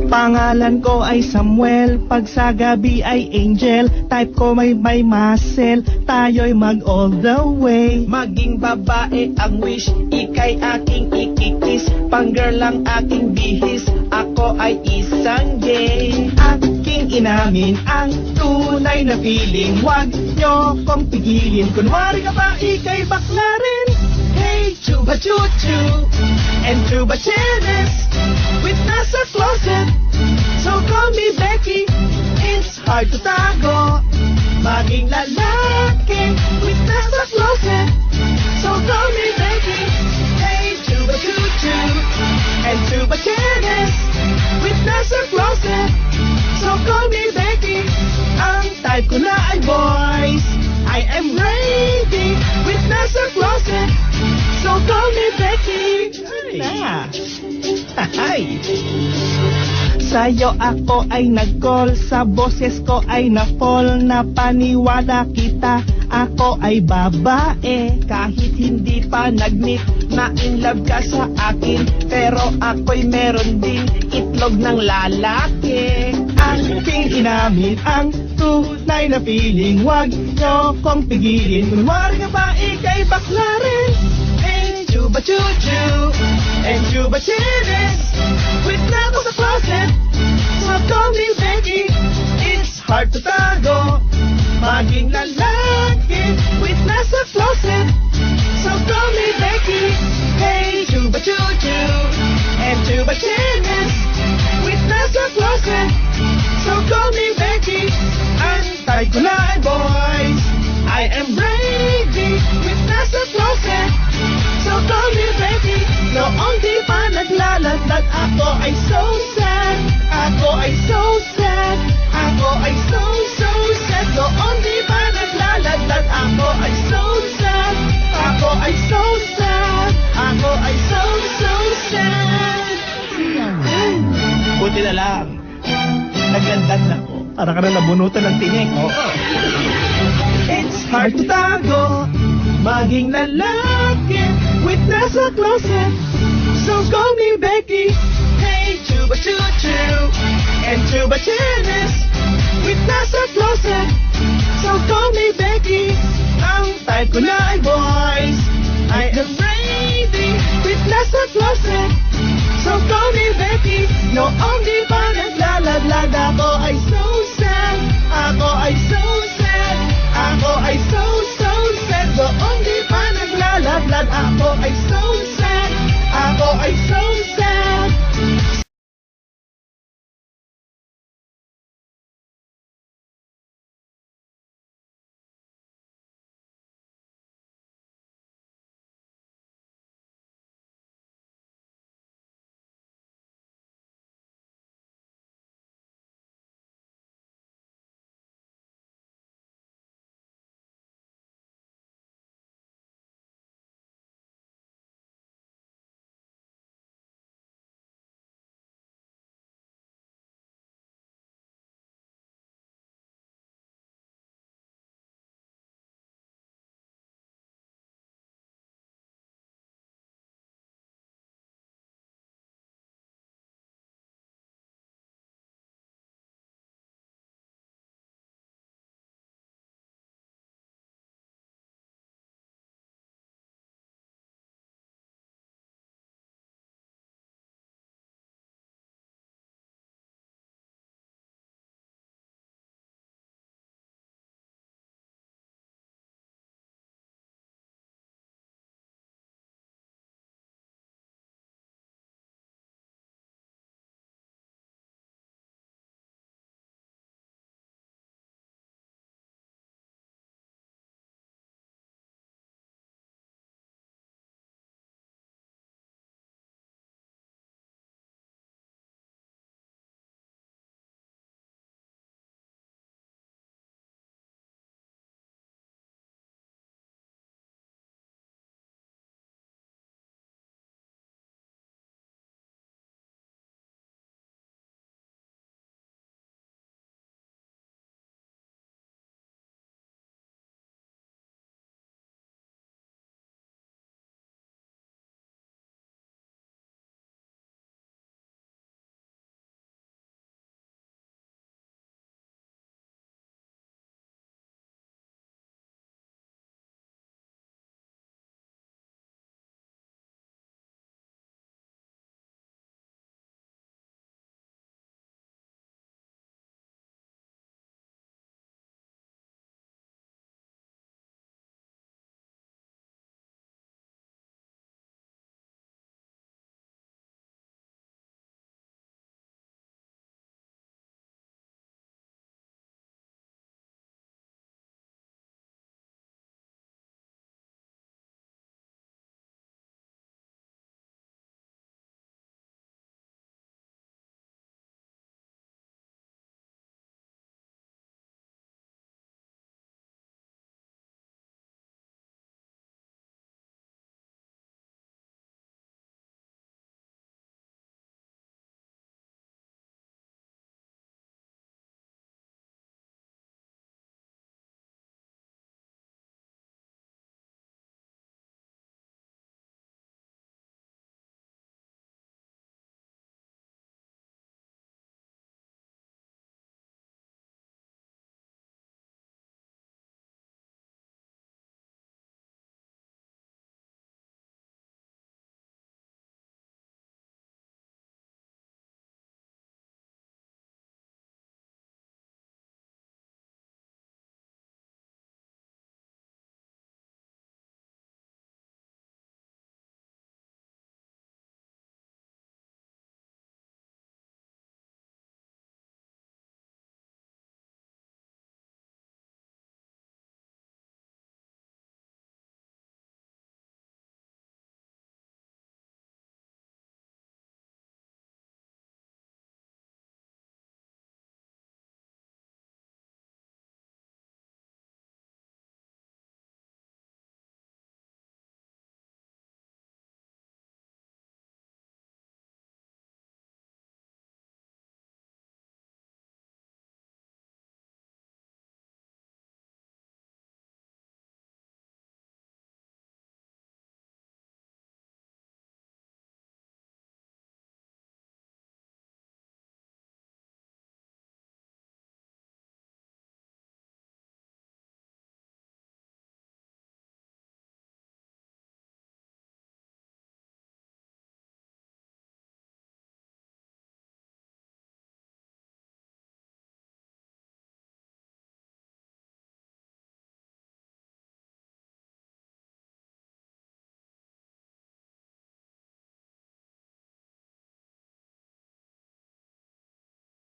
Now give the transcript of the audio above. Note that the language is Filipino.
Pangalan ko ay Samuel, pag sa gabi ay Angel. Type ko may muscle, tayo'y mag all the way. Maging babae ang wish, ikay aking ikikis. Pang-girl lang aking bihis, ako ay isang gay. Aking inamin ang tunay na feeling, wag nyo kong pigilin. Kunwari ka ba ikay bakla rin? Hey, chuba chuchu and chuba chenes, with nasa closet, so call me Becky. It's hard to tago, maging lalaki with nasa closet, so call me Becky. Hey, chuba chuchu and chuba chenes, with nasa closet, so call me Becky. Ang type ko na ay boys, I am ready with nasa closet, so call me Becky. Ay. Sa'yo ako ay nag-call, sa boses ko ay na-fall. Napaniwala kita, ako ay babae. Kahit hindi pa nag-meet, na-in love ka sa akin. Pero ako'y meron din itlog ng lalaki. Aking inamin ang tunay na feeling, wag nyo kong pigilin. Kunwari ka ba ikay bakla rin? Hey, chuba chuchu and chuba chenes, with na sa closet, so call me Becky. It's hard to tago, maging lalaki with nasa closet, so call me Becky. Hey, chuba chuchu and chuba chenes, with nasa closet, so call me Becky. Antay ko na ay boys, I am ready with nasa closet, so call me Becky. Noong di pa naglalaglag, ako ay so sad, ako ay so sad, ako ay so sad. Noong di pa naglalaglag, ako ay so sad, ako ay so sad, ako ay so sad. Buti na lang, naglandag na ko. Para ka na nabunutan ng tingin. It's hard to tago, maging lalaki with nasa closet, so call me Becky. Hey, chuba chuchu and chuba chenes, with nasa closet, so call me Becky. Ang type ko na ay boys, I am ready with nasa closet, so call me Becky. Noong di pa naglalaglag, ako ay so sad, ako ay so sad, ako ay so sad. Noong di pa naglalaglag, ako ay so sad, ako ay so